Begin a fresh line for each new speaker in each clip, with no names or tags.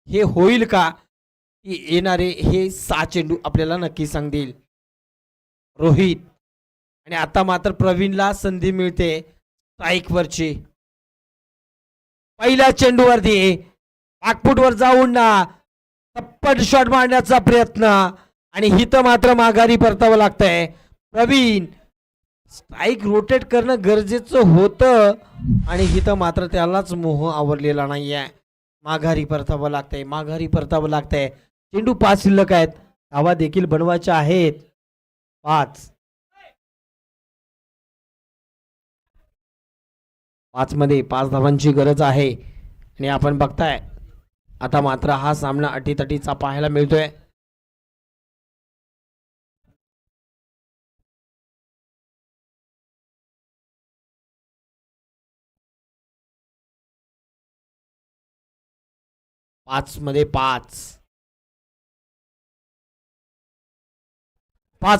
हे होईल का? की येणारे हे 6 चेंडू आपल्याला नक्की सांगतील. रोहित आणि आता मात्र प्रवीणला संधी मिळते स्ट्राईकवरची. पहिल्या चेंडूवरती पाकपूटवर जाऊन ना तप्पट शॉट मारण्याचा प्रयत्न आणि हित मात्र माघारी परतावं लागतंय. प्रवीण स्ट्राईक रोटेट करणं गरजेचं होतं आणि हिथं मात्र त्यालाच मोह आवरलेला नाहीये. माघारी परतावं लागतंय, माघारी परतावं लागतंय. चेंडू 5 शिल्लक आहेत, धावा देखील बनवायच्या आहेत 5. 5 मध्ये 5 धावांची गरज आहे आणि आपण बघताय आता मात्र हा सामना अटीतटीचा पाहायला मिळतोय. पाच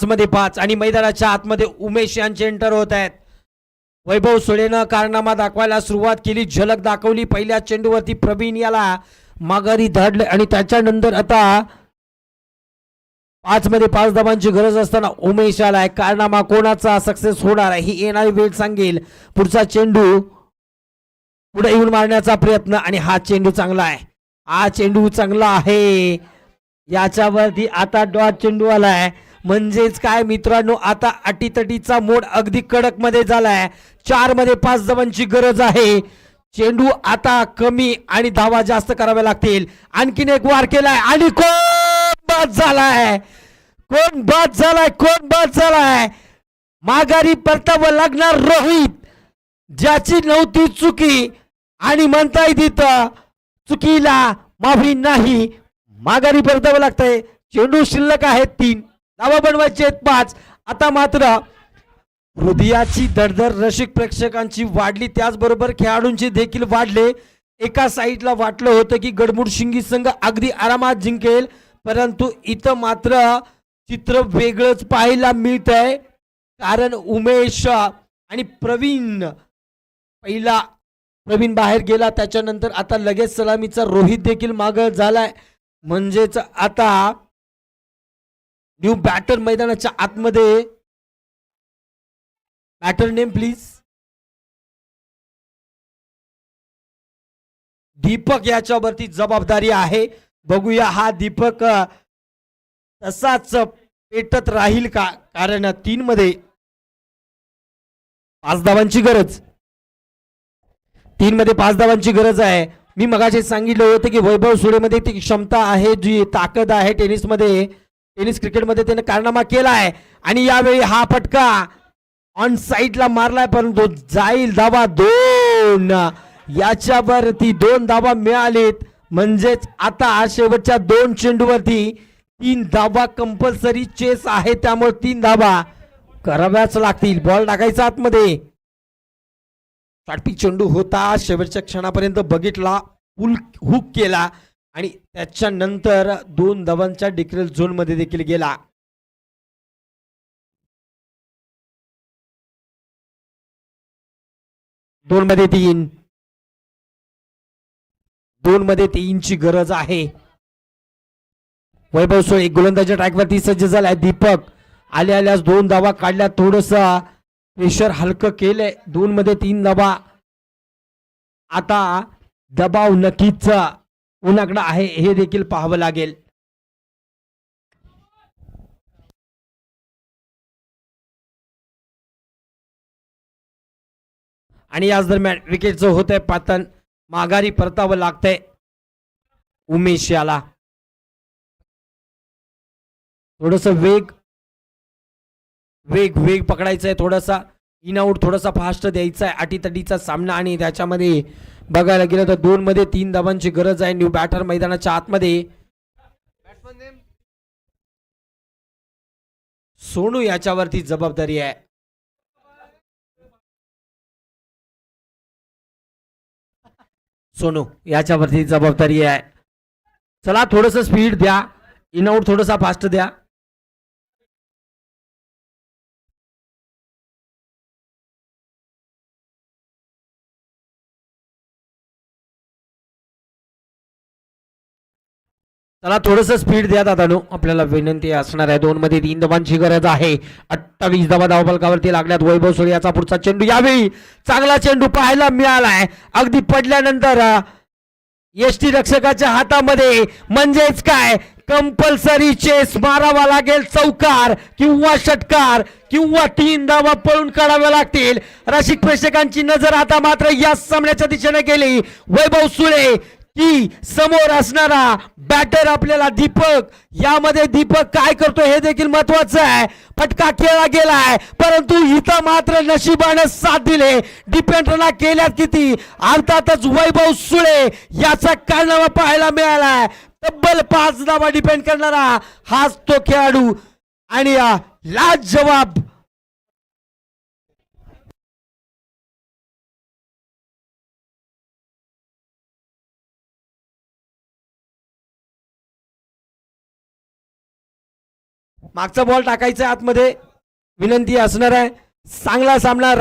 मध्ये 5 आणि मैदानाच्या आतमध्ये उमेश यांचे एंटर होत आहेत. वैभव सुळेनं कारनामा दाखवायला सुरुवात केली, झलक दाखवली. पहिल्या चेंडूवरती प्रवीण याला माघारी धाडले आणि त्याच्यानंतर आता 5 मध्ये 5 धावांची गरज असताना उमेश आलाय. कारनामा कोणाचा सक्सेस होणार आहे ही येणारी वेळ सांगेल. पुढचा चेंडू पुढे येऊन मारण्याचा प्रयत्न आणि हा चेंडू चांगला आहे, हा चेंडू चांगला आहे. याच्यावरती आता डॉट चेंडू आलाय. म्हणजेच काय मित्रांनो, आता अटीतटीचा मोड अगदी कडक मध्ये झालाय. 4 मध्ये 5 धावांची गरज आहे. चेंडू आता कमी आणि धावा जास्त कराव्या लागतील. आणखीन एक वार केलाय आणि कोण बाद झालाय, कोण बाद झालाय, कोण बाद झालाय. माघारी परतावं लागणार रोहित, ज्याची नव्हती चुकी आणि म्हणता तिथं चुकीला माफी नाही. माघारी परतावं लागतंय. चेंडू शिल्लक आहेत 3, धावा बनवायचे आहेत 5. आता मात्र हृदयाची धडधड रसिक प्रेक्षकांची वाढली, त्याचबरोबर खेळाडूंची देखील वाढले. एका साईडला वाटलं होतं की गडमुड शिंगी संघ अगदी आरामात जिंकेल, परंतु इथं मात्र चित्र वेगळंच पाहायला मिळतंय. कारण उमेश आणि प्रवीण, पहिला प्रवीण बाहेर गेला, त्याच्यानंतर आता लगेच सलामीचा रोहित देखील मागं झालाय. म्हणजेच आता न्यू बॅटर मैदानाच्या आतमध्ये. Batter name please. दीपक याच्यावरती जबाबदारी आहे. बघूया हा दीपक तसाच पेटत राहील का, कारण 3 मध्ये 5 धावांची गरज, 3 मध्ये 5 धावांची गरज आहे. मी मगाशी सांगितलं होतं की वैभव सुळेमध्ये ती क्षमता आहे, जी ताकद आहे टेनिसमध्ये, टेनिस क्रिकेटमध्ये त्याने कारनामा केला आहे. आणि यावेळी हा फटका ऑन साईडला मारलाय, परंतु जाईल धावा 2. याच्यावरती 2 धावा मिळालीत. म्हणजेच आता शेवटच्या 2 चेंडूवरती 3 धावा कंपल्सरी चेस आहे, त्यामुळे 3 धावा कराव्याच लागतील. बॉल टाकायचा आतमध्ये. शॉर्टपिच चेंडू होता, शेवटच्या क्षणापर्यंत बघितला, फुल हुक केला आणि त्याच्यानंतर 2 धावांच्या डिक्रेल झोन मध्ये देखील गेला. दोन मध्ये 3 ची गरज आहे. वैभव सोय गोलंदाजी ट्रॅकवरती सज्ज झालाय. दीपक आल्यास 2 धावा काढल्या, थोडस प्रेशर हलकं केलंय. 2 मध्ये 3 धावा. आता दबाव नक्कीच कोणाकडे आहे हे देखील पाहावं लागेल. आणि याच दरम्यान विकेटचं होतंय पातन, माघारी परतावं लागतंय उमेश याला. थोडस वेग वेग वेग पकडायचा आहे, थोडासा इन आउट थोडासा फास्ट द्यायचा आहे. अटीतटीचा सामना आणि त्याच्यामध्ये बघायला गेलं तर 2 मध्ये 3 धावांची गरज आहे. न्यू बॅटर मैदानाच्या आतमध्ये. सोनू याच्यावरती जबाबदारी आहे. सोनू याच्यावरती जबाबदारी आहे. चला थोडस स्पीड द्या, इन आउट थोडासा फास्ट द्या. चला थोडस स्पीड द्या दादानो, आपल्याला विनंती असणार आहे. 2 मध्ये 3 धावांची गरज आहे. 28 धावा धावफलकावरती लागल्यात. वैभव सूळे याचा पुढचा चेंडू, यावेळी चांगला चेंडू पाहायला मिळालाय. अगदी पडल्यानंतर यष्टी रक्षकाच्या हातामध्ये, म्हणजेच काय कंपल्सरी चेस मारावा लागेल. चौकार किंवा षटकार किंवा 3 धावा पळून काढाव्या लागतील. रसिक प्रेक्षकांची नजर आता मात्र या सामन्याच्या दिशेने गेली. वैभव सूळे की समोर असणारा बॅटर आपल्याला दीपक, यामध्ये दीपक काय करतो हे देखील महत्वाचं आहे. फटका खेळला गेलाय, परंतु इथं मात्र नशिबाने साथ दिले. डिफेंडरला केल्यात किती, अर्थातच वैभव सूळे याचा कारनामा पाहायला मिळालाय. तब्बल 5 धावा डिपेंड करणारा हाच तो खेळाडू आणि लाजवाब मागचा बॉल टाकायचा आतमध्ये, विनंती असणार आहे. चांगला सामना